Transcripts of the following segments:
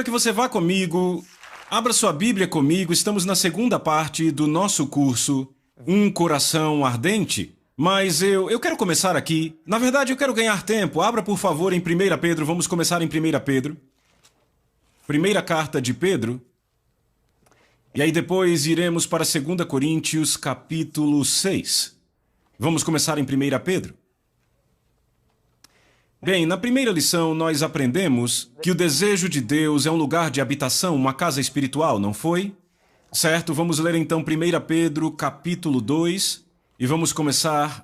quero que você vá comigo, abra sua Bíblia comigo, estamos na segunda parte do nosso curso Um Coração Ardente. Mas eu quero começar aqui. Na verdade, eu quero ganhar tempo. Abra, por favor, em 1 Pedro. Vamos começar em 1 Pedro. Primeira carta de Pedro. E aí depois iremos para 2 Coríntios, capítulo 6. Vamos começar em 1 Pedro. Bem, na primeira lição nós aprendemos que o desejo de Deus é um lugar de habitação, uma casa espiritual, não foi? Certo, vamos ler então 1 Pedro, capítulo 2, e vamos começar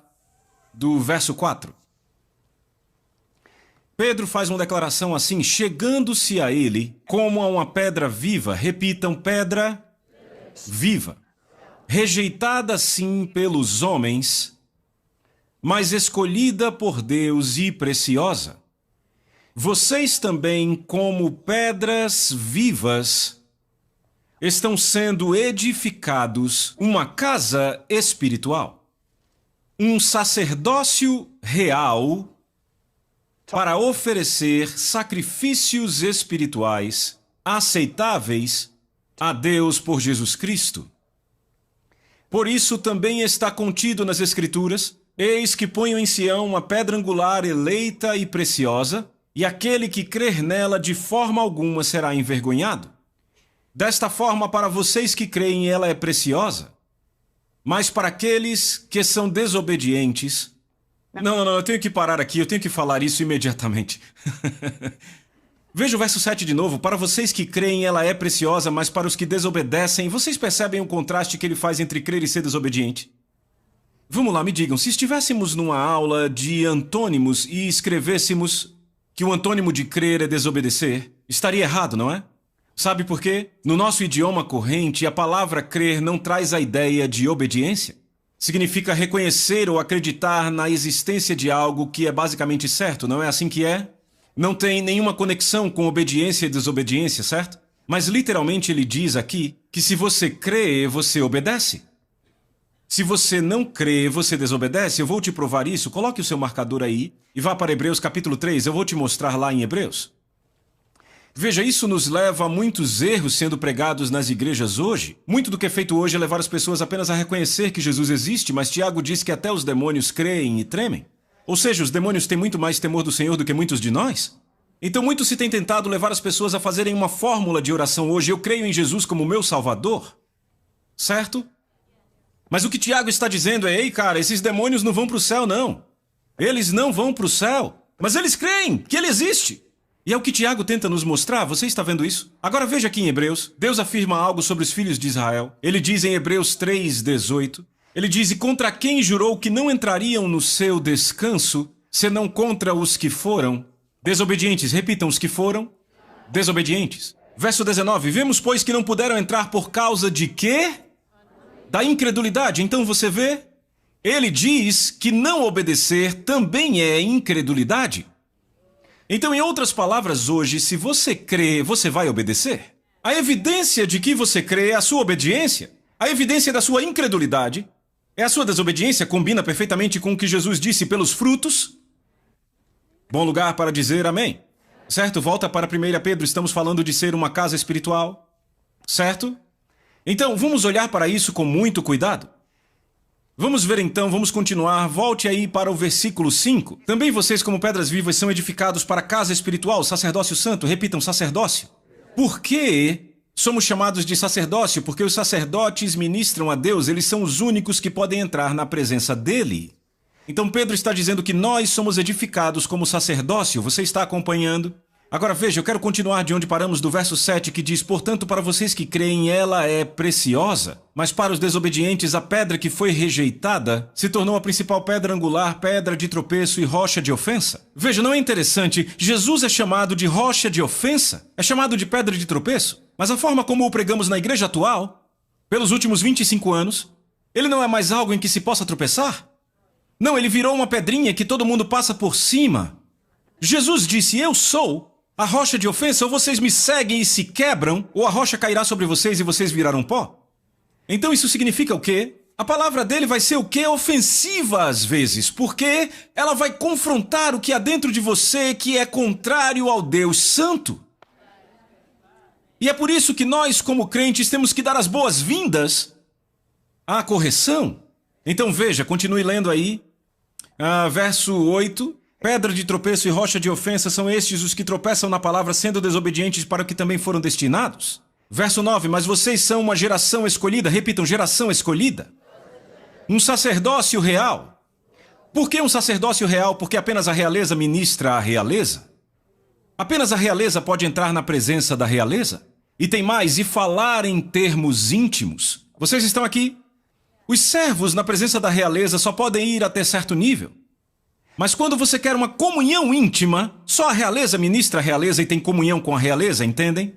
do verso 4. Pedro faz uma declaração assim: chegando-se a ele como a uma pedra viva, repitam, pedra viva, rejeitada sim pelos homens, mas escolhida por Deus e preciosa. Vocês também, como pedras vivas, estão sendo edificados uma casa espiritual, um sacerdócio real para oferecer sacrifícios espirituais aceitáveis a Deus por Jesus Cristo. Por isso também está contido nas Escrituras: eis que ponho em Sião uma pedra angular eleita e preciosa, e aquele que crer nela de forma alguma será envergonhado. Desta forma, para vocês que creem, ela é preciosa. Mas para aqueles que são desobedientes... Não, eu tenho que parar aqui, eu tenho que falar isso imediatamente. Veja o verso 7 de novo. Para vocês que creem, ela é preciosa, mas para os que desobedecem... Vocês percebem o contraste que ele faz entre crer e ser desobediente? Vamos lá, me digam, se estivéssemos numa aula de antônimos e escrevêssemos que o antônimo de crer é desobedecer, estaria errado, não é? Sabe por quê? No nosso idioma corrente, a palavra crer não traz a ideia de obediência. Significa reconhecer ou acreditar na existência de algo que é basicamente certo, não é assim que é? Não tem nenhuma conexão com obediência e desobediência, certo? Mas literalmente ele diz aqui que se você crê, você obedece. Se você não crê, você desobedece. Eu vou te provar isso. Coloque o seu marcador aí e vá para Hebreus capítulo 3. Eu vou te mostrar lá em Hebreus. Veja, isso nos leva a muitos erros sendo pregados nas igrejas hoje. Muito do que é feito hoje é levar as pessoas apenas a reconhecer que Jesus existe, mas Tiago diz que até os demônios creem e tremem. Ou seja, os demônios têm muito mais temor do Senhor do que muitos de nós. Então muito se tem tentado levar as pessoas a fazerem uma fórmula de oração hoje: eu creio em Jesus como meu Salvador. Certo? Mas o que Tiago está dizendo é: ei, cara, esses demônios não vão para o céu, não. Eles não vão para o céu, mas eles creem que ele existe. E é o que Tiago tenta nos mostrar. Você está vendo isso? Agora veja aqui em Hebreus. Deus afirma algo sobre os filhos de Israel. Ele diz em Hebreus 3:18, ele diz: e contra quem jurou que não entrariam no seu descanso, senão contra os que foram desobedientes. Repitam: os que foram desobedientes. Verso 19, vemos, pois, que não puderam entrar por causa de quê? Da incredulidade. Então você vê, ele diz que não obedecer também é incredulidade. Então, em outras palavras, hoje, se você crê, você vai obedecer. A evidência de que você crê é a sua obediência. A evidência da sua incredulidade é a sua desobediência. Combina perfeitamente com o que Jesus disse: pelos frutos. Bom lugar para dizer amém. Certo? Volta para 1 Pedro, estamos falando de ser uma casa espiritual. Certo? Então, vamos olhar para isso com muito cuidado. Vamos ver então, vamos continuar. Volte aí para o versículo 5. Também vocês, como pedras vivas, são edificados para a casa espiritual, sacerdócio santo. Repitam: sacerdócio. Por que somos chamados de sacerdócio? Porque os sacerdotes ministram a Deus, eles são os únicos que podem entrar na presença dele. Então Pedro está dizendo que nós somos edificados como sacerdócio. Você está acompanhando? Agora veja, eu quero continuar de onde paramos, do verso 7, que diz: portanto, para vocês que creem, ela é preciosa. Mas para os desobedientes, a pedra que foi rejeitada se tornou a principal pedra angular, pedra de tropeço e rocha de ofensa. Veja, não é interessante? Jesus é chamado de rocha de ofensa, é chamado de pedra de tropeço. Mas a forma como o pregamos na igreja atual, pelos últimos 25 anos, ele não é mais algo em que se possa tropeçar. Não, ele virou uma pedrinha que todo mundo passa por cima. Jesus disse: eu sou a rocha de ofensa, ou vocês me seguem e se quebram, ou a rocha cairá sobre vocês e vocês virarão pó. Então isso significa o quê? A palavra dele vai ser o quê? Ofensiva às vezes, porque ela vai confrontar o que há dentro de você que é contrário ao Deus Santo. E é por isso que nós, como crentes, temos que dar as boas-vindas à correção. Então veja, continue lendo aí. Verso 8. Pedra de tropeço e rocha de ofensa são estes os que tropeçam na palavra, sendo desobedientes para o que também foram destinados. Verso 9. Mas vocês são uma geração escolhida. Repitam, geração escolhida. Um sacerdócio real. Por que um sacerdócio real? Porque apenas a realeza ministra a realeza. Apenas a realeza pode entrar na presença da realeza. E tem mais, e falar em termos íntimos. Vocês estão aqui? Os servos na presença da realeza só podem ir até certo nível. Mas quando você quer uma comunhão íntima, só a realeza ministra a realeza e tem comunhão com a realeza, entendem?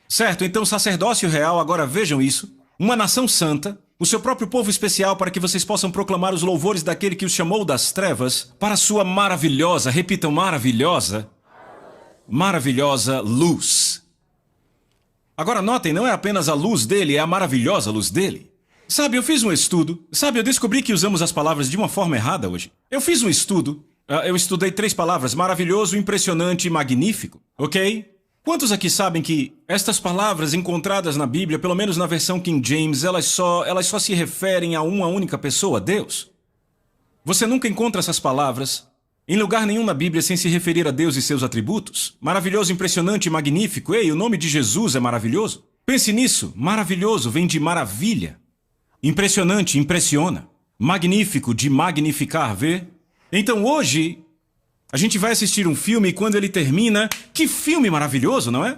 Certo, então sacerdócio real, agora vejam isso. Uma nação santa, o seu próprio povo especial para que vocês possam proclamar os louvores daquele que os chamou das trevas para a sua maravilhosa, repitam, maravilhosa luz. Agora notem, não é apenas a luz dele, é a maravilhosa luz dele. Sabe, eu fiz um estudo. Sabe, eu descobri que usamos as palavras de uma forma errada hoje. Eu fiz um estudo. Eu estudei 3 palavras, maravilhoso, impressionante e magnífico, ok? Quantos aqui sabem que estas palavras encontradas na Bíblia, pelo menos na versão King James, elas só se referem a uma única pessoa, Deus? Você nunca encontra essas palavras em lugar nenhum na Bíblia sem se referir a Deus e seus atributos? Maravilhoso, impressionante e magnífico. Ei, o nome de Jesus é maravilhoso. Pense nisso. Maravilhoso vem de maravilha. Impressionante, impressiona. Magnífico, de magnificar, vê? Então hoje, a gente vai assistir um filme e quando ele termina... Que filme maravilhoso, não é?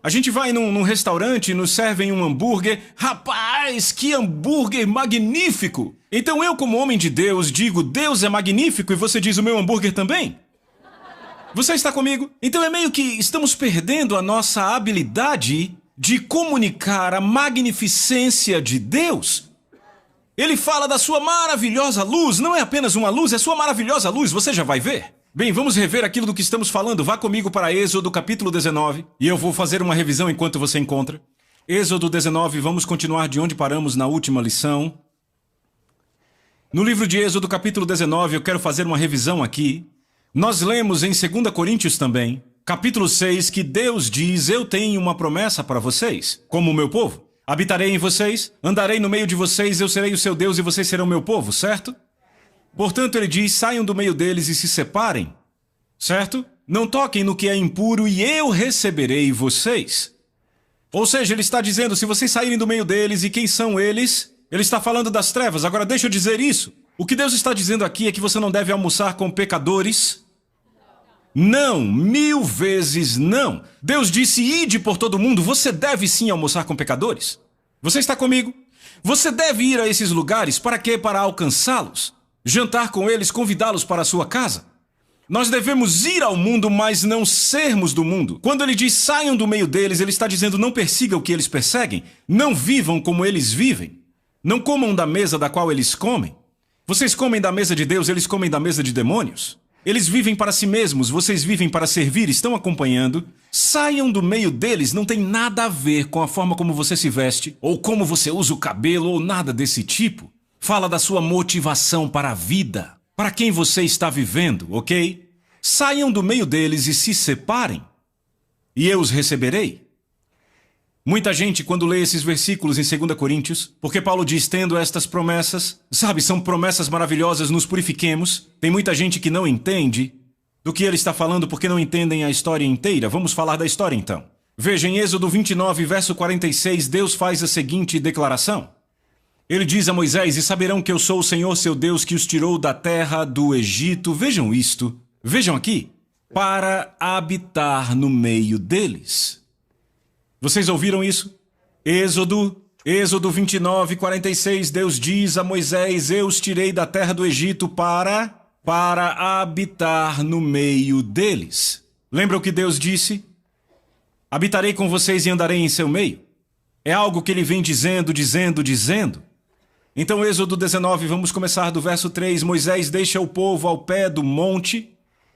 A gente vai num restaurante e nos servem um hambúrguer. Rapaz, que hambúrguer magnífico! Então eu, como homem de Deus, digo, Deus é magnífico e você diz o meu hambúrguer também? Você está comigo? Então é meio que estamos perdendo a nossa habilidade de comunicar a magnificência de Deus. Ele fala da sua maravilhosa luz, não é apenas uma luz, é sua maravilhosa luz, você já vai ver. Bem, vamos rever aquilo do que estamos falando. Vá comigo para Êxodo, capítulo 19, e eu vou fazer uma revisão enquanto você encontra. Êxodo 19, vamos continuar de onde paramos na última lição. No livro de Êxodo, capítulo 19, eu quero fazer uma revisão aqui. Nós lemos em 2 Coríntios também, capítulo 6, que Deus diz, eu tenho uma promessa para vocês, como o meu povo. Habitarei em vocês, andarei no meio de vocês, eu serei o seu Deus e vocês serão meu povo, certo? Portanto, ele diz, saiam do meio deles e se separem, certo? Não toquem no que é impuro e eu receberei vocês. Ou seja, ele está dizendo, se vocês saírem do meio deles, e quem são eles? Ele está falando das trevas. Agora deixa eu dizer isso. O que Deus está dizendo aqui é que você não deve almoçar com pecadores. Não, 1000 vezes não. Deus disse, ide por todo mundo, você deve sim almoçar com pecadores. Você está comigo? Você deve ir a esses lugares, para quê? Para alcançá-los. Jantar com eles, convidá-los para a sua casa. Nós devemos ir ao mundo, mas não sermos do mundo. Quando ele diz saiam do meio deles, ele está dizendo não persiga o que eles perseguem. Não vivam como eles vivem. Não comam da mesa da qual eles comem. Vocês comem da mesa de Deus, eles comem da mesa de demônios. Eles vivem para si mesmos, vocês vivem para servir, estão acompanhando. Saiam do meio deles, não tem nada a ver com a forma como você se veste, ou como você usa o cabelo, ou nada desse tipo. Fala da sua motivação para a vida, para quem você está vivendo, ok? Saiam do meio deles e se separem, e eu os receberei. Muita gente, quando lê esses versículos em 2 Coríntios, porque Paulo diz, tendo estas promessas, sabe, são promessas maravilhosas, nos purifiquemos. Tem muita gente que não entende do que ele está falando porque não entendem a história inteira. Vamos falar da história então. Veja, em Êxodo 29, verso 46, Deus faz a seguinte declaração. Ele diz a Moisés, e saberão que eu sou o Senhor seu Deus que os tirou da terra do Egito. Vejam isto, vejam aqui, para habitar no meio deles. Vocês ouviram isso? Êxodo 29, 46, Deus diz a Moisés, eu os tirei da terra do Egito para habitar no meio deles. Lembra o que Deus disse? Habitarei com vocês e andarei em seu meio. É algo que ele vem dizendo. Então, Êxodo 19, vamos começar do verso 3. Moisés deixa o povo ao pé do monte.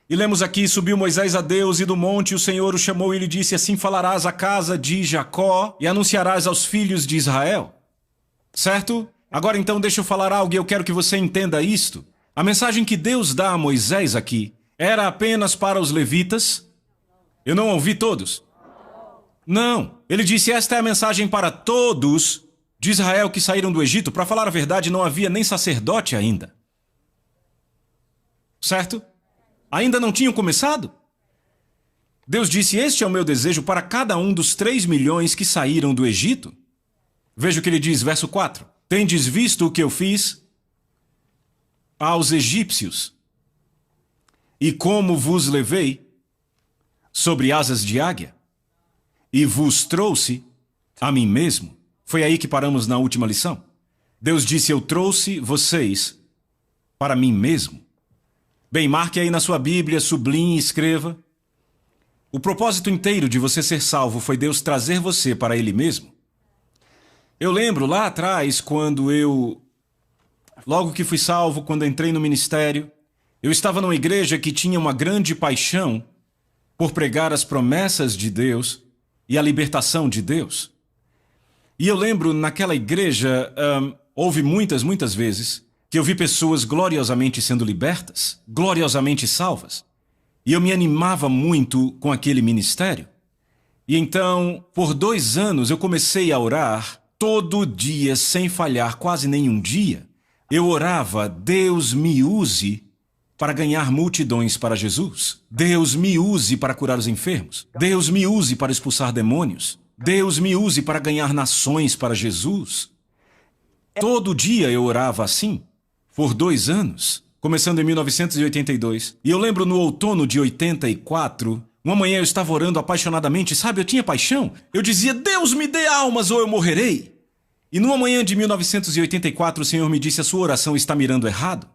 E lemos aqui, subiu Moisés a Deus e do monte o Senhor o chamou e lhe disse, assim falarás à casa de Jacó e anunciarás aos filhos de Israel. Certo? Agora então deixa eu falar algo e eu quero que você entenda isto. A mensagem que Deus dá a Moisés aqui era apenas para os levitas. Eu não ouvi todos. Não. Ele disse, esta é a mensagem para todos de Israel que saíram do Egito. Para falar a verdade, não havia nem sacerdote ainda. Certo? Ainda não tinham começado? Deus disse, este é o meu desejo para cada um dos 3 milhões que saíram do Egito. Veja o que ele diz, verso 4. Tendes visto o que eu fiz aos egípcios, e como vos levei sobre asas de águia, e vos trouxe a mim mesmo. Foi aí que paramos na última lição. Deus disse, eu trouxe vocês para mim mesmo. Bem, marque aí na sua Bíblia, sublinhe e escreva. O propósito inteiro de você ser salvo foi Deus trazer você para Ele mesmo. Eu lembro lá atrás, logo que fui salvo, quando entrei no ministério, eu estava numa igreja que tinha uma grande paixão por pregar as promessas de Deus e a libertação de Deus. E eu lembro, naquela igreja, houve muitas vezes que eu vi pessoas gloriosamente sendo libertas, gloriosamente salvas. E eu me animava muito com aquele ministério. E então, por 2 anos, eu comecei a orar todo dia, sem falhar quase nenhum dia. Eu orava, Deus me use para ganhar multidões para Jesus. Deus me use para curar os enfermos. Deus me use para expulsar demônios. Deus me use para ganhar nações para Jesus. Todo dia eu orava assim, por 2 anos. Começando em 1982. E eu lembro no outono de 84, uma manhã eu estava orando apaixonadamente, sabe, eu tinha paixão. Eu dizia, Deus me dê almas ou eu morrerei. E numa manhã de 1984 o Senhor me disse, a sua oração está mirando errado.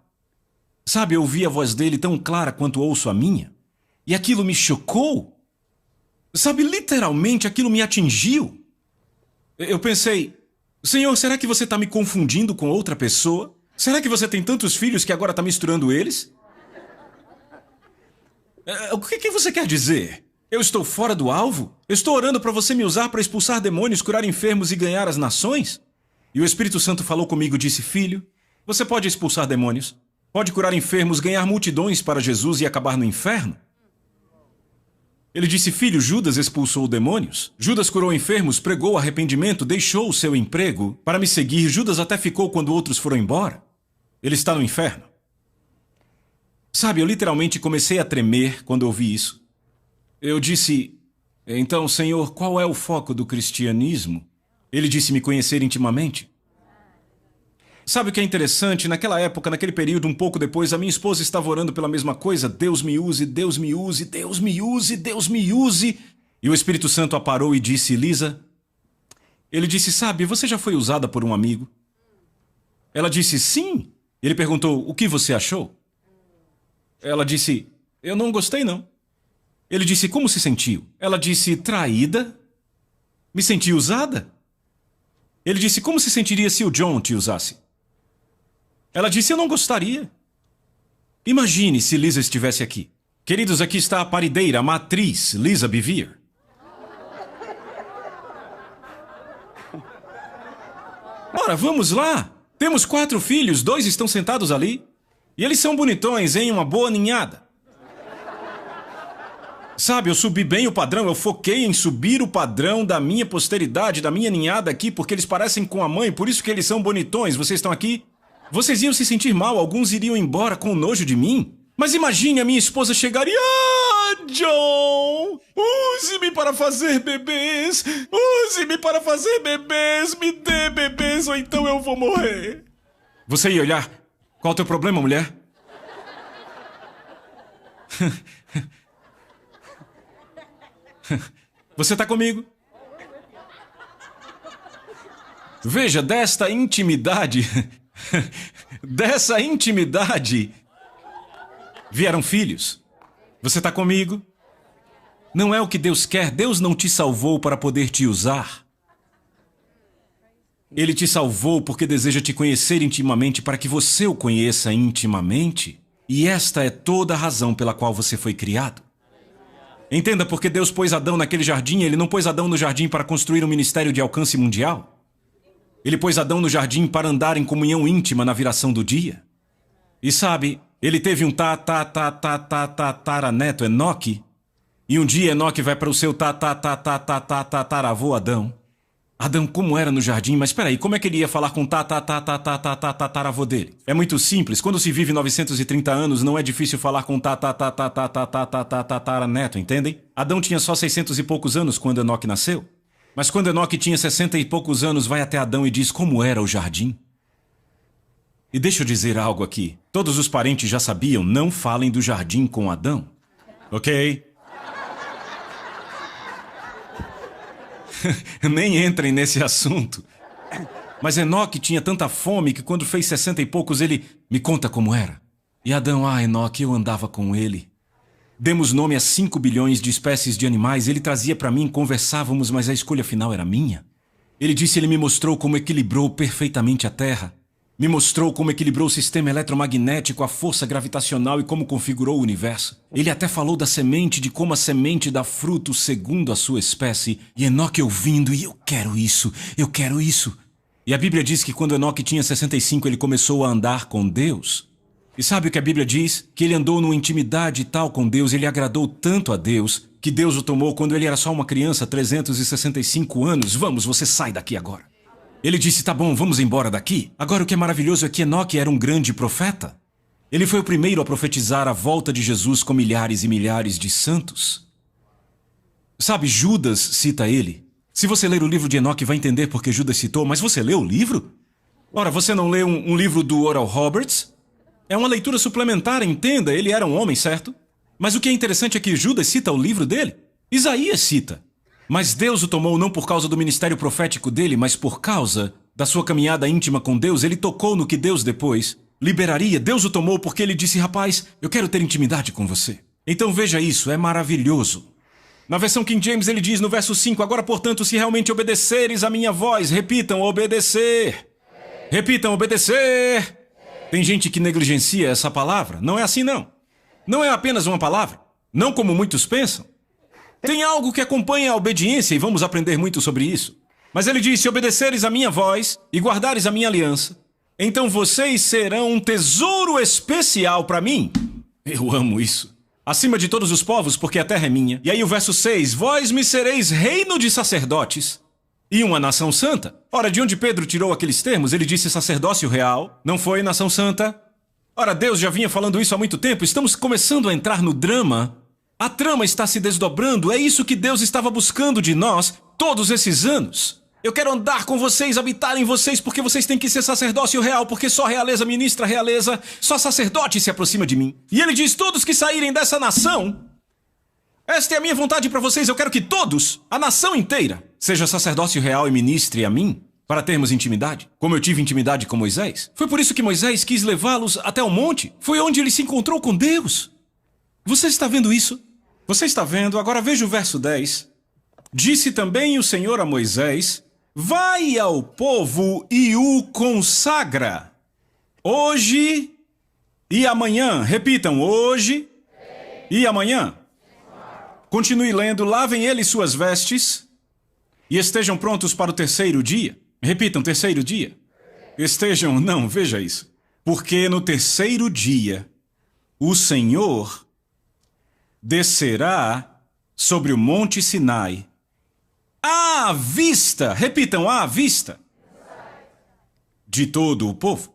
Sabe, eu ouvi a voz dele tão clara quanto ouço a minha. E aquilo me chocou. Sabe, literalmente aquilo me atingiu. Eu pensei, Senhor, será que você está me confundindo com outra pessoa? Será que você tem tantos filhos que agora está misturando eles? O que você quer dizer? Eu estou fora do alvo? Eu estou orando para você me usar para expulsar demônios, curar enfermos e ganhar as nações? E o Espírito Santo falou comigo e disse, filho, você pode expulsar demônios, pode curar enfermos, ganhar multidões para Jesus e acabar no inferno? Ele disse, filho, Judas expulsou demônios. Judas curou enfermos, pregou arrependimento, deixou o seu emprego para me seguir. Judas até ficou quando outros foram embora. Ele está no inferno. Sabe, eu literalmente comecei a tremer quando ouvi isso. Eu disse, então, Senhor, qual é o foco do cristianismo? Ele disse me conhecer intimamente. Sabe o que é interessante? Naquela época, naquele período, um pouco depois, a minha esposa estava orando pela mesma coisa. Deus me use, Deus me use, Deus me use, Deus me use. E o Espírito Santo a parou e disse, Lisa, ele disse, sabe, você já foi usada por um amigo? Ela disse, sim. Ele perguntou, o que você achou? Ela disse, eu não gostei não. Ele disse, como se sentiu? Ela disse, traída? Me senti usada? Ele disse, como se sentiria se o John te usasse? Ela disse, eu não gostaria. Imagine se Lisa estivesse aqui. Queridos, aqui está a parideira, a matriz, Lisa Bevere. Ora, vamos lá. Temos 4 filhos, 2 estão sentados ali. E eles são bonitões, hein? Uma boa ninhada. Sabe, eu subi bem o padrão, eu foquei em subir o padrão da minha posteridade, da minha ninhada aqui, porque eles parecem com a mãe, por isso que eles são bonitões. Vocês estão aqui? Vocês iam se sentir mal, alguns iriam embora com nojo de mim. Mas imagine a minha esposa chegar e... Ah, John! Use-me para fazer bebês! Use-me para fazer bebês! Me dê bebês ou então eu vou morrer! Você ia olhar? Qual é o teu problema, mulher? Você está comigo? Veja, dessa intimidade vieram filhos. Você está comigo? Não é o que Deus quer. Deus não te salvou para poder te usar. Ele te salvou porque deseja te conhecer intimamente para que você o conheça intimamente. E esta é toda a razão pela qual você foi criado. Entenda, porque Deus pôs Adão naquele jardim, Ele não pôs Adão no jardim para construir um ministério de alcance mundial. Ele pôs Adão no jardim para andar em comunhão íntima na viração do dia. E sabe, ele teve um tataraneto, Enoque, E um dia Enoque vai para o seu tataravô Adão. Adão, como era no jardim? Mas peraí, como é que ele ia falar com tataravô dele? É muito simples. Quando se vive 930 anos, não é difícil falar com tataraneto, entendem? Adão tinha só 600 e poucos anos quando Enoque nasceu. Mas quando Enoque tinha 60 e poucos anos, vai até Adão e diz como era o jardim. E deixa eu dizer algo aqui. Todos os parentes já sabiam, não falem do jardim com Adão. Ok? Nem entrem nesse assunto. Mas Enoque tinha tanta fome que quando fez 60 e poucos ele me conta como era. E Adão, Enoque, eu andava com ele. Demos nome a 5 bilhões de espécies de animais, ele trazia para mim, conversávamos, mas a escolha final era minha. Ele disse, ele me mostrou como equilibrou perfeitamente a Terra. Me mostrou como equilibrou o sistema eletromagnético, a força gravitacional e como configurou o universo. Ele até falou da semente, de como a semente dá fruto segundo a sua espécie. E Enoque ouvindo, e eu quero isso, eu quero isso. E a Bíblia diz que quando Enoque tinha 65, ele começou a andar com Deus. E sabe o que a Bíblia diz? Que ele andou numa intimidade tal com Deus, ele agradou tanto a Deus, que Deus o tomou quando ele era só uma criança, 365 anos. Vamos, você sai daqui agora. Ele disse, tá bom, vamos embora daqui. Agora o que é maravilhoso é que Enoque era um grande profeta. Ele foi o primeiro a profetizar a volta de Jesus com milhares e milhares de santos. Sabe, Judas cita ele. Se você ler o livro de Enoque vai entender porque Judas citou, mas você leu o livro? Ora, você não leu um livro do Oral Roberts? É uma leitura suplementar, entenda, ele era um homem, certo? Mas o que é interessante é que Judas cita o livro dele. Isaías cita. Mas Deus o tomou não por causa do ministério profético dele, mas por causa da sua caminhada íntima com Deus. Ele tocou no que Deus depois liberaria. Deus o tomou porque ele disse, rapaz, eu quero ter intimidade com você. Então veja isso, é maravilhoso. Na versão King James ele diz no verso 5, agora portanto se realmente obedeceres a minha voz, repitam, obedecer. Repitam, obedecer. Tem gente que negligencia essa palavra. Não é assim não. Não é apenas uma palavra. Não como muitos pensam. Tem algo que acompanha a obediência e vamos aprender muito sobre isso. Mas ele diz, se obedeceres a minha voz e guardares a minha aliança, então vocês serão um tesouro especial para mim. Eu amo isso. Acima de todos os povos, porque a terra é minha. E aí o verso 6, vós me sereis reino de sacerdotes e uma nação santa. Ora, de onde Pedro tirou aqueles termos? Ele disse sacerdócio real, não foi nação santa? Ora, Deus já vinha falando isso há muito tempo, estamos começando a entrar no drama. A trama está se desdobrando, é isso que Deus estava buscando de nós todos esses anos. Eu quero andar com vocês, habitar em vocês, porque vocês têm que ser sacerdócio real, porque só realeza ministra realeza, só sacerdote se aproxima de mim. E ele diz, todos que saírem dessa nação, esta é a minha vontade para vocês, eu quero que todos, a nação inteira, seja sacerdócio real e ministre a mim, para termos intimidade, como eu tive intimidade com Moisés. Foi por isso que Moisés quis levá-los até o monte, foi onde ele se encontrou com Deus. Você está vendo isso? Você está vendo? Agora veja o verso 10. Disse também o Senhor a Moisés, vai ao povo e o consagra. Hoje e amanhã. Repitam, hoje e amanhã. Continue lendo, lavem eles suas vestes e estejam prontos para o terceiro dia. Repitam, terceiro dia. Estejam, não, veja isso. Porque no terceiro dia o Senhor descerá sobre o monte Sinai à vista, repitam, à vista de todo o povo.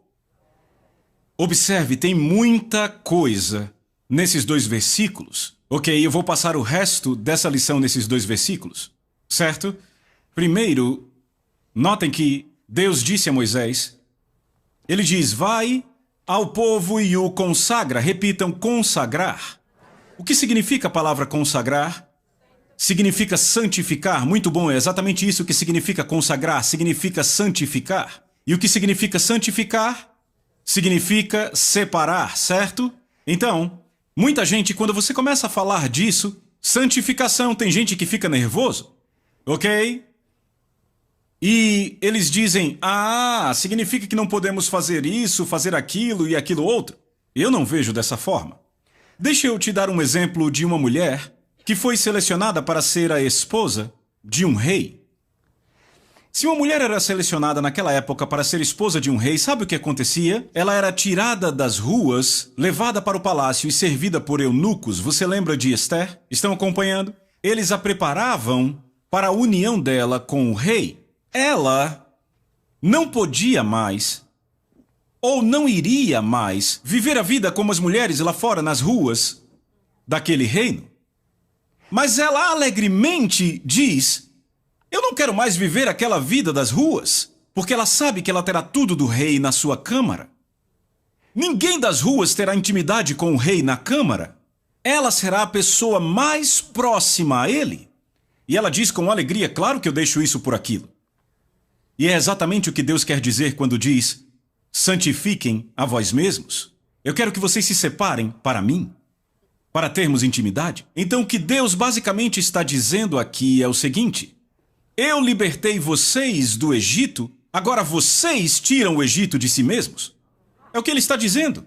Observe, tem muita coisa nesses dois versículos. Ok, eu vou passar o resto dessa lição nesses dois versículos, certo? Primeiro, notem que Deus disse a Moisés, ele diz, vai ao povo e o consagra, repitam, consagrar. O que significa a palavra consagrar? Significa santificar. Muito bom, é exatamente isso que significa consagrar. Significa santificar. E o que significa santificar? Significa separar, certo? Então, muita gente, quando você começa a falar disso, santificação, tem gente que fica nervoso, ok? E eles dizem, significa que não podemos fazer isso, fazer aquilo e aquilo outro. Eu não vejo dessa forma. Deixa eu te dar um exemplo de uma mulher que foi selecionada para ser a esposa de um rei. Se uma mulher era selecionada naquela época para ser esposa de um rei, sabe o que acontecia? Ela era tirada das ruas, levada para o palácio e servida por eunucos. Você lembra de Esther? Estão acompanhando? Eles a preparavam para a união dela com o rei. Ela não podia mais, ou não iria mais, viver a vida como as mulheres lá fora nas ruas daquele reino. Mas ela alegremente diz: eu não quero mais viver aquela vida das ruas, porque ela sabe que ela terá tudo do rei na sua câmara. Ninguém das ruas terá intimidade com o rei na câmara. Ela será a pessoa mais próxima a ele. E ela diz com alegria: claro que eu deixo isso por aquilo. E é exatamente o que Deus quer dizer quando diz: santifiquem a vós mesmos. Eu quero que vocês se separem para mim, para termos intimidade. Então o que Deus basicamente está dizendo aqui é o seguinte: eu libertei vocês do Egito, agora vocês tiram o Egito de si mesmos. É o que ele está dizendo.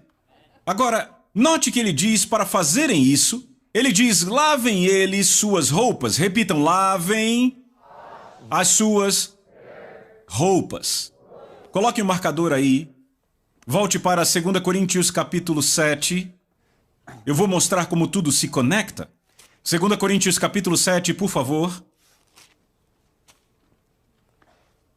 Agora, note que ele diz para fazerem isso, ele diz: lavem eles suas roupas. Repitam: lavem as suas roupas. Coloque um marcador aí. Volte para 2 Coríntios capítulo 7. Eu vou mostrar como tudo se conecta. 2 Coríntios capítulo 7, por favor.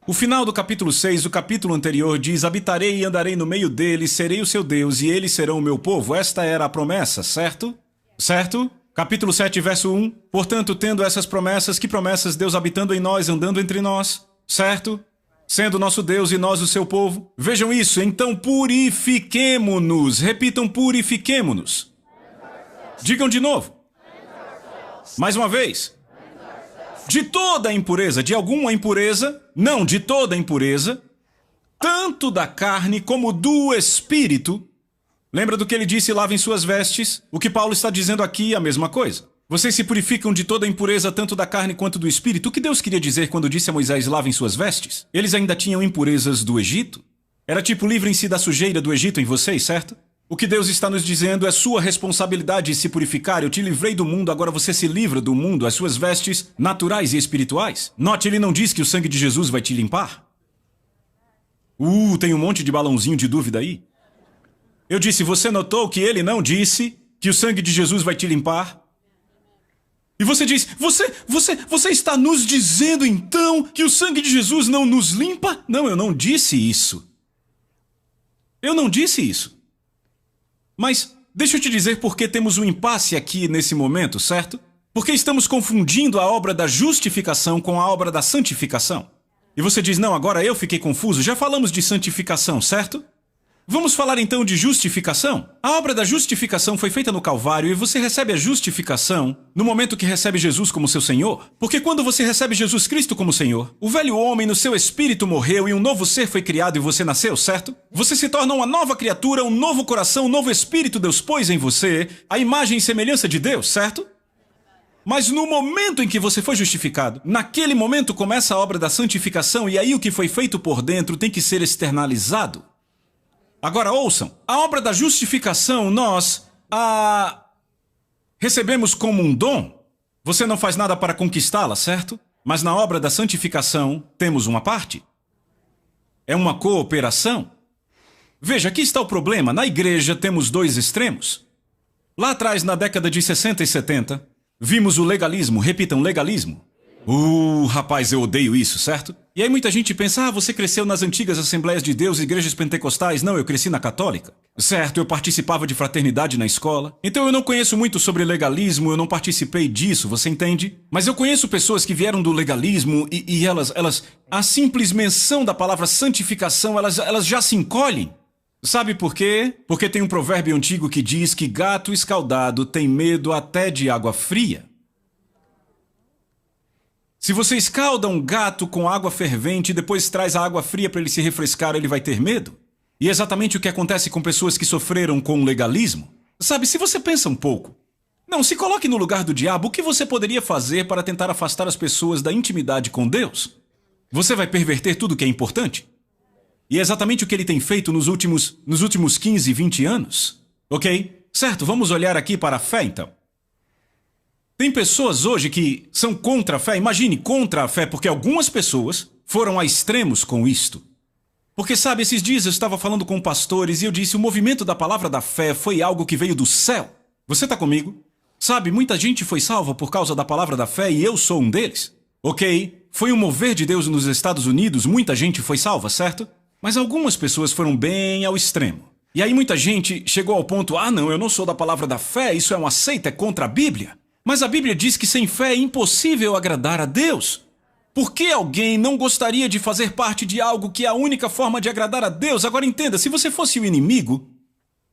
O final do capítulo 6, o capítulo anterior, diz: habitarei e andarei no meio deles, serei o seu Deus e eles serão o meu povo. Esta era a promessa, certo? Certo? Capítulo 7, verso 1. Portanto, tendo essas promessas, que promessas? Deus habitando em nós, andando entre nós, certo? Sendo nosso Deus e nós o seu povo. Vejam isso, então purifiquemo-nos. Repitam: purifiquemo-nos. Digam de novo. Mais uma vez. De toda a impureza, de alguma impureza, não, de toda a impureza, tanto da carne como do espírito. Lembra do que ele disse: lavem suas vestes? O que Paulo está dizendo aqui é a mesma coisa. Vocês se purificam de toda a impureza, tanto da carne quanto do espírito. O que Deus queria dizer quando disse a Moisés: lavem suas vestes? Eles ainda tinham impurezas do Egito? Era tipo: livrem-se da sujeira do Egito em vocês, certo? O que Deus está nos dizendo é sua responsabilidade se purificar. Eu te livrei do mundo, agora você se livra do mundo, as suas vestes naturais e espirituais. Note, ele não diz que o sangue de Jesus vai te limpar. Tem um monte de balãozinho de dúvida aí. Eu disse: você notou que ele não disse que o sangue de Jesus vai te limpar? E você diz: você está nos dizendo então que o sangue de Jesus não nos limpa? Não, eu não disse isso. Eu não disse isso. Mas deixa eu te dizer por que temos um impasse aqui nesse momento, certo? Porque estamos confundindo a obra da justificação com a obra da santificação. E você diz: não, agora eu fiquei confuso. Já falamos de santificação, certo? Vamos falar então de justificação? A obra da justificação foi feita no Calvário e você recebe a justificação no momento que recebe Jesus como seu Senhor. Porque quando você recebe Jesus Cristo como Senhor, o velho homem no seu espírito morreu e um novo ser foi criado e você nasceu, certo? Você se torna uma nova criatura, um novo coração, um novo espírito Deus pôs em você, a imagem e semelhança de Deus, certo? Mas no momento em que você foi justificado, naquele momento começa a obra da santificação e aí o que foi feito por dentro tem que ser externalizado. Agora ouçam, a obra da justificação nós recebemos como um dom. Você não faz nada para conquistá-la, certo? Mas na obra da santificação temos uma parte. É uma cooperação. Veja, aqui está o problema. Na igreja temos dois extremos. Lá atrás, na década de 60 e 70, vimos o legalismo. Repitam: legalismo. Rapaz, eu odeio isso, certo? E aí muita gente pensa: você cresceu nas antigas Assembleias de Deus, igrejas pentecostais. Não, eu cresci na católica. Certo, eu participava de fraternidade na escola. Então eu não conheço muito sobre legalismo, eu não participei disso, você entende? Mas eu conheço pessoas que vieram do legalismo e elas, a simples menção da palavra santificação, elas já se encolhem. Sabe por quê? Porque tem um provérbio antigo que diz que gato escaldado tem medo até de água fria. Se você escalda um gato com água fervente e depois traz a água fria para ele se refrescar, ele vai ter medo. E é exatamente o que acontece com pessoas que sofreram com o legalismo. Sabe, se você pensa um pouco, não, se coloque no lugar do diabo, o que você poderia fazer para tentar afastar as pessoas da intimidade com Deus? Você vai perverter tudo que é importante? E é exatamente o que ele tem feito nos últimos 15, 20 anos. Ok? Certo, vamos olhar aqui para a fé então. Tem pessoas hoje que são contra a fé, imagine, contra a fé, porque algumas pessoas foram a extremos com isto. Porque, sabe, esses dias eu estava falando com pastores e eu disse, o movimento da palavra da fé foi algo que veio do céu. Você está comigo? Sabe, muita gente foi salva por causa da palavra da fé e eu sou um deles. Ok, foi um mover de Deus nos Estados Unidos, muita gente foi salva, certo? Mas algumas pessoas foram bem ao extremo. E aí muita gente chegou ao ponto, não, eu não sou da palavra da fé, isso é uma seita, é contra a Bíblia. Mas a Bíblia diz que sem fé é impossível agradar a Deus. Por que alguém não gostaria de fazer parte de algo que é a única forma de agradar a Deus? Agora entenda, se você fosse o inimigo,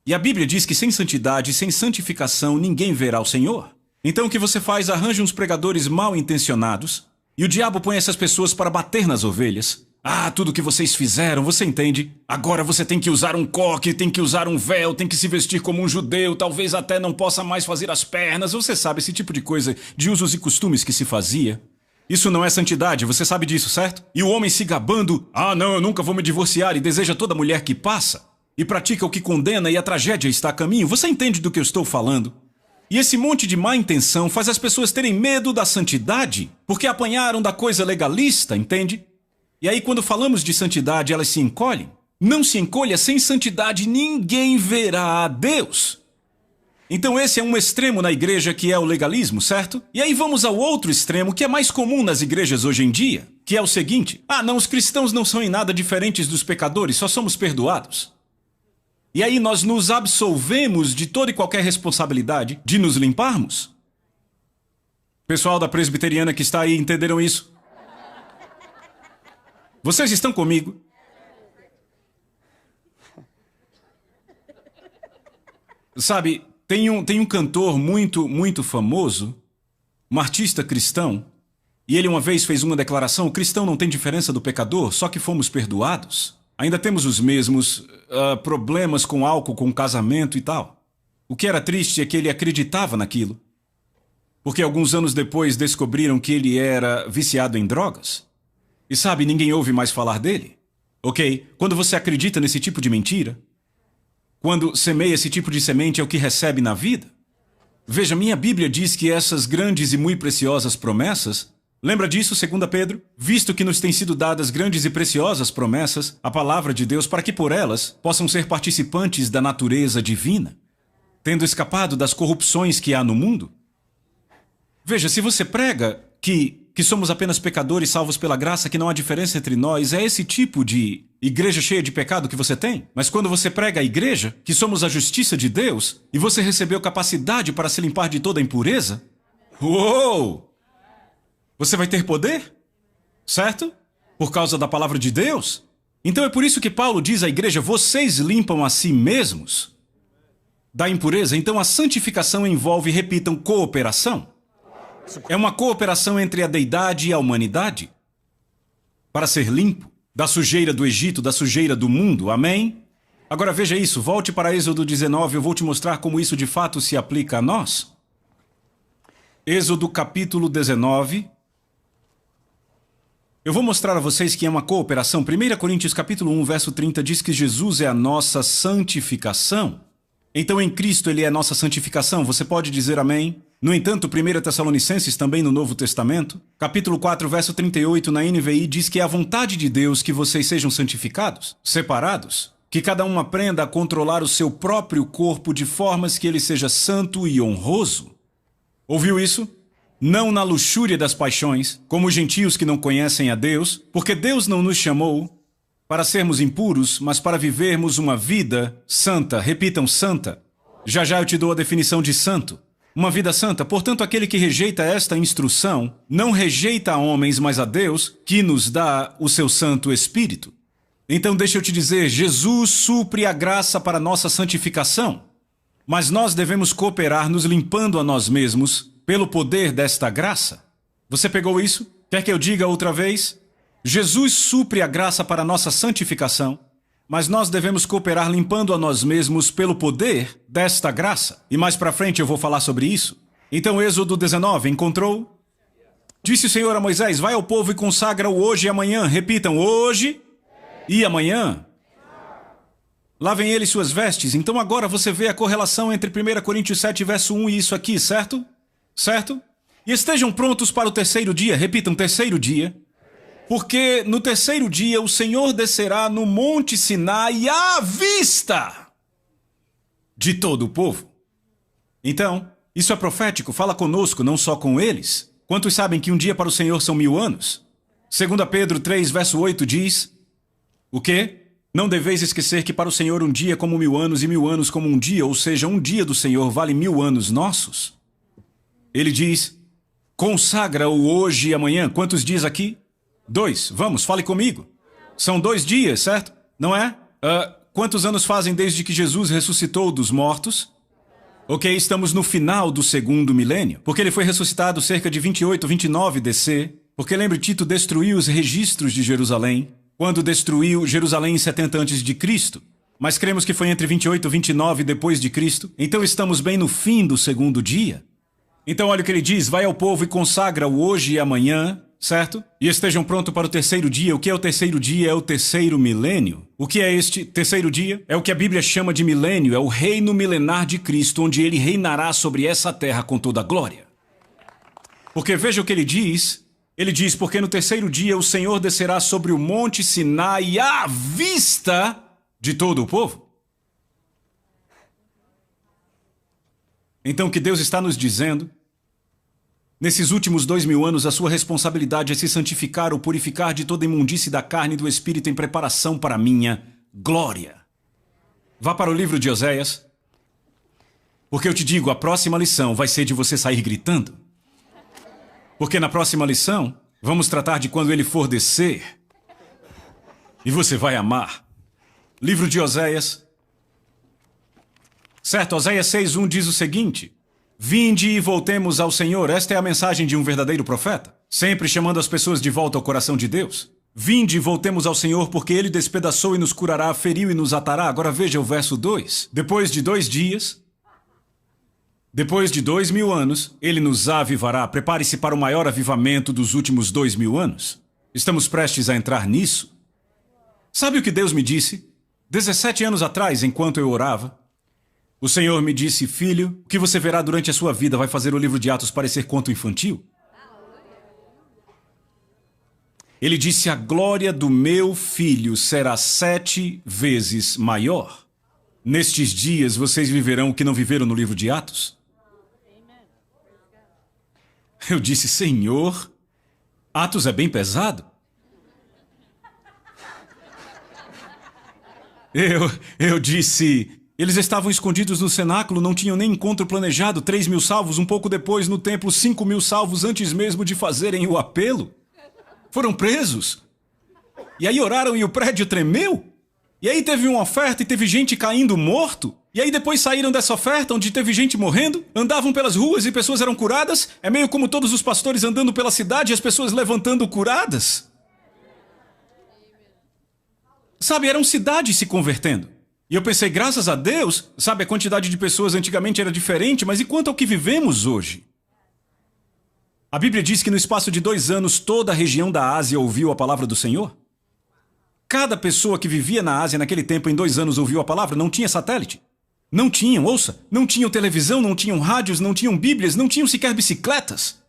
e a Bíblia diz que sem santidade, sem santificação, ninguém verá o Senhor. Então o que você faz? Arranja uns pregadores mal intencionados, e o diabo põe essas pessoas para bater nas ovelhas. Tudo que vocês fizeram, você entende? Agora você tem que usar um coque, tem que usar um véu, tem que se vestir como um judeu, talvez até não possa mais fazer as pernas. Você sabe, esse tipo de coisa, de usos e costumes que se fazia. Isso não é santidade, você sabe disso, certo? E o homem se gabando, não, eu nunca vou me divorciar, e deseja toda mulher que passa, e pratica o que condena e a tragédia está a caminho. Você entende do que eu estou falando? E esse monte de má intenção faz as pessoas terem medo da santidade, porque apanharam da coisa legalista, entende? E aí quando falamos de santidade, elas se encolhem. Não se encolha, sem santidade ninguém verá a Deus. Então esse é um extremo na igreja que é o legalismo, certo? E aí vamos ao outro extremo que é mais comum nas igrejas hoje em dia, que é o seguinte, não, os cristãos não são em nada diferentes dos pecadores, só somos perdoados. E aí nós nos absolvemos de toda e qualquer responsabilidade de nos limparmos. Pessoal da presbiteriana que está aí, entenderam isso? Vocês estão comigo? Sabe, tem um cantor muito famoso, um artista cristão, e ele uma vez fez uma declaração, o cristão não tem diferença do pecador, só que fomos perdoados. Ainda temos os mesmos problemas com álcool, com casamento e tal. O que era triste é que ele acreditava naquilo. Porque alguns anos depois descobriram que ele era viciado em drogas. E sabe, ninguém ouve mais falar dele. Ok? Quando você acredita nesse tipo de mentira, quando semeia esse tipo de semente é o que recebe na vida. Veja, minha Bíblia diz que essas grandes e muito preciosas promessas, lembra disso, 2 Pedro? Visto que nos têm sido dadas grandes e preciosas promessas, a palavra de Deus, para que por elas possam ser participantes da natureza divina, tendo escapado das corrupções que há no mundo. Veja, se você prega que somos apenas pecadores salvos pela graça, que não há diferença entre nós, é esse tipo de igreja cheia de pecado que você tem. Mas quando você prega a igreja, que somos a justiça de Deus, e você recebeu capacidade para se limpar de toda a impureza, uou! Você vai ter poder? Certo? Por causa da palavra de Deus? Então é por isso que Paulo diz à igreja, vocês limpam a si mesmos da impureza. Então a santificação envolve, repitam, cooperação. É uma cooperação entre a deidade e a humanidade para ser limpo da sujeira do Egito, da sujeira do mundo. Amém? Agora veja isso, volte para Êxodo 19, eu vou te mostrar como isso de fato se aplica a nós. Êxodo capítulo 19. Eu vou mostrar a vocês que é uma cooperação. 1 Coríntios capítulo 1, verso 30 diz que Jesus é a nossa santificação. Então em Cristo ele é a nossa santificação. Você pode dizer amém? No entanto, 1 Tessalonicenses, também no Novo Testamento, capítulo 4, verso 38, na NVI, diz que é a vontade de Deus que vocês sejam santificados, separados, que cada um aprenda a controlar o seu próprio corpo de formas que ele seja santo e honroso. Ouviu isso? Não na luxúria das paixões, como os gentios que não conhecem a Deus, porque Deus não nos chamou para sermos impuros, mas para vivermos uma vida santa. Repitam, santa. Já eu te dou a definição de santo. Uma vida santa, portanto, aquele que rejeita esta instrução, não rejeita a homens, mas a Deus, que nos dá o seu Santo Espírito. Então deixa eu te dizer, Jesus supre a graça para nossa santificação, mas nós devemos cooperar nos limpando a nós mesmos pelo poder desta graça. Você pegou isso? Quer que eu diga outra vez? Jesus supre a graça para nossa santificação, mas nós devemos cooperar limpando a nós mesmos pelo poder desta graça. E mais pra frente eu vou falar sobre isso. Então, Êxodo 19, encontrou? Disse o Senhor a Moisés, vai ao povo e consagra-o hoje e amanhã. Repitam, hoje e amanhã. Lavem eles suas vestes. Então agora você vê a correlação entre 1 Coríntios 7, verso 1 e isso aqui, certo? Certo? E estejam prontos para o terceiro dia. Repitam, terceiro dia. Porque no terceiro dia o Senhor descerá no Monte Sinai à vista de todo o povo. Então, isso é profético, fala conosco, não só com eles. Quantos sabem que um dia para o Senhor são 1000 anos? 2 Pedro 3, verso 8 diz... O quê? Não deveis esquecer que para o Senhor um dia é como 1000 anos e 1000 anos como um dia, ou seja, um dia do Senhor vale 1000 anos nossos. Ele diz, consagra-o hoje e amanhã. Quantos dias aqui? 2. Vamos, fale comigo. São 2 dias, certo? Não é? Quantos anos fazem desde que Jesus ressuscitou dos mortos? Ok, estamos no final do segundo milênio, porque ele foi ressuscitado cerca de 28, 29 DC, porque lembre, Tito destruiu os registros de Jerusalém, quando destruiu Jerusalém em 70 a.C., mas cremos que foi entre 28 e 29 depois de Cristo, então estamos bem no fim do segundo dia. Então olha o que ele diz, vai ao povo e consagra-o hoje e amanhã, certo? E estejam prontos para o terceiro dia. O que é o terceiro dia? É o terceiro milênio. O que é este terceiro dia? É o que a Bíblia chama de milênio, é o reino milenar de Cristo, onde ele reinará sobre essa terra com toda a glória. Porque veja o que ele diz, porque no terceiro dia o Senhor descerá sobre o Monte Sinai à vista de todo o povo. Então o que Deus está nos dizendo, nesses últimos 2000 anos, a sua responsabilidade é se santificar ou purificar de toda imundície da carne e do espírito em preparação para a minha glória. Vá para o livro de Oséias, porque eu te digo, a próxima lição vai ser de você sair gritando. Porque na próxima lição, vamos tratar de quando ele for descer. E você vai amar. Livro de Oséias. Certo, Oséias 6:1 diz o seguinte... Vinde e voltemos ao Senhor. Esta é a mensagem de um verdadeiro profeta, sempre chamando as pessoas de volta ao coração de Deus. Vinde e voltemos ao Senhor, porque Ele despedaçou e nos curará, feriu e nos atará. Agora veja o verso 2. Depois de 2 dias, depois de 2000 anos, Ele nos avivará. Prepare-se para o maior avivamento dos últimos 2000 anos. Estamos prestes a entrar nisso. Sabe o que Deus me disse? 17 anos atrás, enquanto eu orava, o Senhor me disse, filho, o que você verá durante a sua vida vai fazer o livro de Atos parecer conto infantil? Ele disse, a glória do meu filho será 7 vezes maior. Nestes dias vocês viverão o que não viveram no livro de Atos. Eu disse, Senhor, Atos é bem pesado. Eu disse... Eles estavam escondidos no cenáculo, não tinham nem encontro planejado, 3.000 salvos, um pouco depois no templo, 5.000 salvos antes mesmo de fazerem o apelo. Foram presos. E aí oraram e o prédio tremeu. E aí teve uma oferta e teve gente caindo morto. E aí depois saíram dessa oferta onde teve gente morrendo, andavam pelas ruas e pessoas eram curadas. É meio como todos os pastores andando pela cidade e as pessoas levantando curadas. Sabe, eram cidades se convertendo. E eu pensei, graças a Deus, sabe, a quantidade de pessoas antigamente era diferente, mas e quanto ao que vivemos hoje? A Bíblia diz que no espaço de 2 anos toda a região da Ásia ouviu a palavra do Senhor. Cada pessoa que vivia na Ásia naquele tempo em 2 anos ouviu a palavra, não tinha satélite. Não tinham, ouça, não tinham televisão, não tinham rádios, não tinham bíblias, não tinham sequer bicicletas.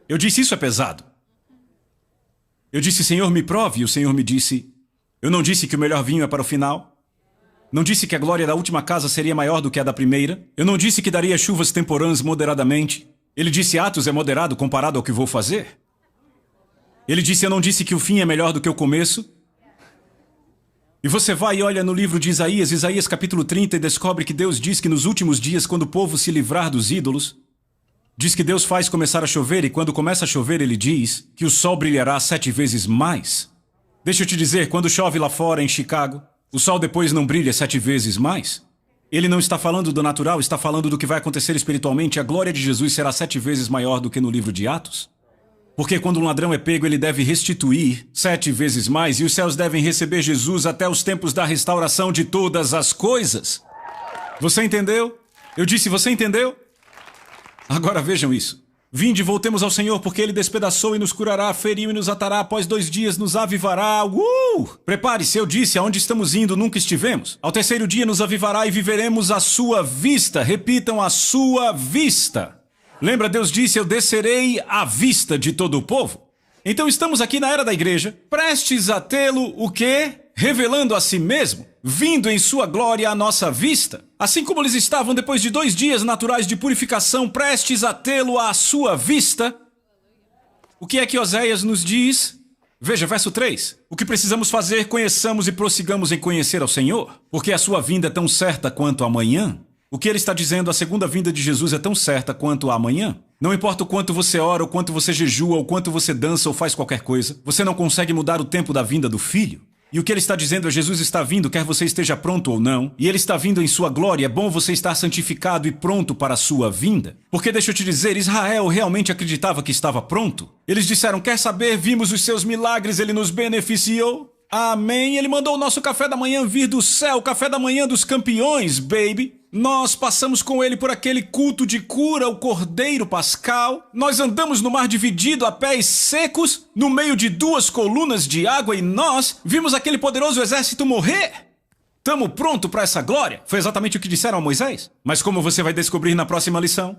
Eu disse, isso é pesado. Eu disse, Senhor, me prove, e o Senhor me disse... Eu não disse que o melhor vinho é para o final. Não disse que a glória da última casa seria maior do que a da primeira. Eu não disse que daria chuvas temporãs moderadamente. Ele disse, Atos é moderado comparado ao que vou fazer. Ele disse, eu não disse que o fim é melhor do que o começo. E você vai e olha no livro de Isaías, Isaías capítulo 30, e descobre que Deus diz que nos últimos dias, quando o povo se livrar dos ídolos, diz que Deus faz começar a chover, e quando começa a chover, ele diz que o sol brilhará 7 vezes mais. Deixa eu te dizer, quando chove lá fora em Chicago, o sol depois não brilha 7 vezes mais? Ele não está falando do natural, está falando do que vai acontecer espiritualmente. A glória de Jesus será 7 vezes maior do que no livro de Atos. Porque quando um ladrão é pego, ele deve restituir 7 vezes mais, e os céus devem receber Jesus até os tempos da restauração de todas as coisas. Você entendeu? Eu disse, você entendeu? Agora vejam isso. Vinde, voltemos ao Senhor, porque Ele despedaçou e nos curará, feriu e nos atará, após 2 dias nos avivará. Prepare-se, eu disse, aonde estamos indo nunca estivemos. Ao terceiro dia nos avivará e viveremos à sua vista. Repitam, à sua vista. Lembra, Deus disse, eu descerei à vista de todo o povo? Então estamos aqui na era da igreja, prestes a tê-lo o quê? Revelando a si mesmo, vindo em sua glória à nossa vista. Assim como eles estavam depois de 2 dias naturais de purificação, prestes a tê-lo à sua vista. O que é que Oséias nos diz? Veja, verso 3. O que precisamos fazer, conheçamos e prossigamos em conhecer ao Senhor, porque a sua vinda é tão certa quanto amanhã. O que ele está dizendo, a segunda vinda de Jesus é tão certa quanto amanhã. Não importa o quanto você ora, o quanto você jejua, o quanto você dança ou faz qualquer coisa, você não consegue mudar o tempo da vinda do Filho. E o que ele está dizendo é: Jesus está vindo, quer você esteja pronto ou não. E ele está vindo em sua glória, é bom você estar santificado e pronto para a sua vinda. Porque deixa eu te dizer, Israel realmente acreditava que estava pronto. Eles disseram: quer saber, vimos os seus milagres, ele nos beneficiou. Amém, ele mandou o nosso café da manhã vir do céu, o café da manhã dos campeões, baby. Nós passamos com ele por aquele culto de cura, o Cordeiro Pascal. Nós andamos no mar dividido a pés secos, no meio de 2 colunas de água, e nós vimos aquele poderoso exército morrer. Tamo pronto para essa glória? Foi exatamente o que disseram a Moisés. Mas como você vai descobrir na próxima lição,